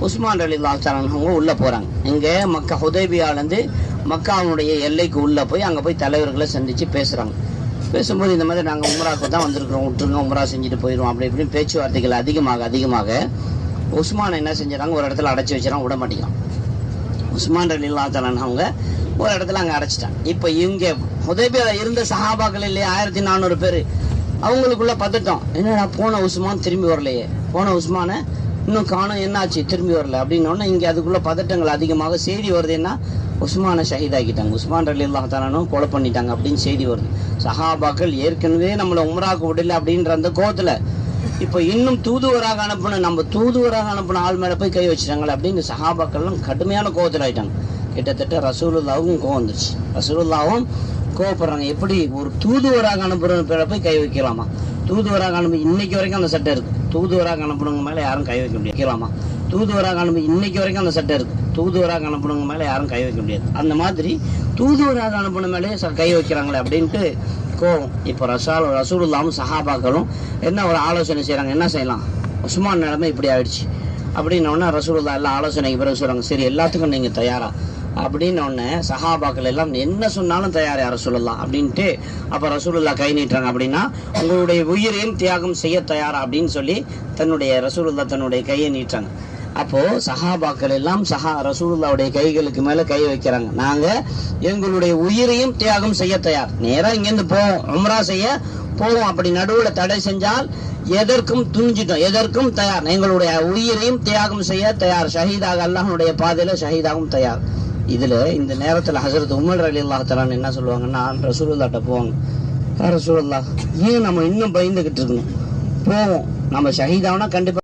உஸ்மான் ரலியல்லாஹு தஆலா அவங்க உள்ளே போகிறாங்க. இங்கே மக்கா ஹுதைபியாவிலேருந்து மக்காவுடைய எல்லைக்கு உள்ளே போய் அங்கே போய் தலைவர்களை சந்தித்து பேசுகிறாங்க. பேசும்போது இந்த மாதிரி நாங்கள் உம்ராவுக்கு தான் வந்திருக்கிறோம், விட்டுருங்க, உம்ரா செஞ்சுட்டு போயிடுவோம் அப்படி இப்படின்னு பேச்சுவார்த்தைகள் அதிகமாக உஸ்மானை என்ன செஞ்சிடறாங்க, ஒரு இடத்துல அடைச்சி வச்சுறாங்க, விட மாட்டேங்கிறான். உஸ்மான் ரலியல்லாஹு தஆலா அவங்க ஒரு இடத்துல அங்கே அடைச்சிட்டாங்க. இப்போ இங்கே ஹுதைபியாவில் இருந்த சஹாபாக்கள் இல்லையே 1400 பேர், அவங்களுக்குள்ள பதட்டம். என்னடா போன உஸ்மான் திரும்பி வரலையே, போன உஸ்மானை இன்னும் காணும், என்னாச்சு திரும்பி வரல அப்படின்னோடனே இங்கே அதுக்குள்ள பதட்டங்கள் அதிகமாக செய்தி வருது. என்ன, உஸ்மானை ஷஹீதாக்கிட்டாங்க, உஸ்மான் ரலியல்லாஹு தஆலா கொலை பண்ணிட்டாங்க அப்படின்னு செய்தி வருது. சஹாபாக்கள் ஏற்கனவே நம்மளை உம்ராக்கு விடல அப்படின்ற அந்த கோவத்தில் இப்போ இன்னும் தூதுவராக அனுப்பின ஆள் மேலே போய் கை வச்சுட்டாங்களே அப்படின்னு சஹாபாக்கள்லாம் கடுமையான கோவத்தில் ஆயிட்டாங்க. கிட்டத்தட்ட ரசூலுல்லாவுக்கும் கோவம் வந்துருச்சு. ரசூலுல்லாவும் கோவப்படுறாங்க, எப்படி ஒரு தூதுவராக அனுப்புற பேரை போய் கை வைக்கலாமா? தூதுவராக அனுப்பி இன்னைக்கு வரைக்கும் அந்த சட்டம் இருக்கு, தூதுவராக அனுப்புனவங்க மேலே யாரும் கை வைக்க முடியலாமா? தூதுவராக அனுப்பி இன்னைக்கு வரைக்கும் அந்த சட்டம் இருக்கு, தூதுவராக அனுப்புனவங்க மேலே யாரும் கை வைக்க முடியாது. அந்த மாதிரி தூதுவராக அனுப்புன மேலே கை வைக்கிறாங்களே அப்படின்ட்டு கோவம். இப்போ ரசூலுல்லாவும் சஹாபாக்களும் என்ன ஒரு ஆலோசனை செய்கிறாங்க, என்ன செய்யலாம், உஸ்மான் நிலைமை இப்படி ஆயிடுச்சு அப்படின்னோடனே ரசூலுல்லாஹ் எல்லாம் ஆலோசனைக்கு பிறகு சொல்கிறாங்க, சரி எல்லாத்துக்கும் நீங்கள் தயாரா அப்படின்னோடனே சஹாபாக்கள் எல்லாம் என்ன சொன்னாலும் தயார் யார சொல்லலாம் அப்படின்ட்டு அப்போ ரசூலுல்லாஹ் கை நீட்டுறாங்க. அப்படின்னா உங்களுடைய உயிரையும் தியாகம் செய்ய தயாரா அப்படின்னு சொல்லி ரசூலுல்லாஹ் தன்னுடைய கையை நீட்டுறாங்க. அப்போது சஹாபாக்கள் எல்லாம் ரசூலுல்லாஹ்வுடைய கைகளுக்கு மேலே கை வைக்கிறாங்க, நாங்கள் எங்களுடைய உயிரையும் தியாகம் செய்ய தயார், நேராக இங்கேருந்து போவோம், உம்ரா செய்ய போவோம், அப்படி நடுவில் தடை செஞ்சால் எதற்கும் துணிஞ்சிட்டோம், எதற்கும் தயார், எங்களுடைய உயிரையும் தியாகம் செய்ய தயார், ஷஹீதாக அல்லாஹ்வுடைய பாதையில் ஷஹீதாகவும் தயார். இதில் இந்த நேரத்தில் ஹஸரத் உமர் ரலியல்லாஹு தஆலா என்ன சொல்லுவாங்கன்னா, ரசூலுல்லாஹ்ட்ட போவாங்க, ரசூலுல்லாஹ் ஏன் நம்ம இன்னும் பயந்துக்கிட்டு இருக்கணும், போவோம், நம்ம ஷஹீதாவுனா கண்டிப்பாக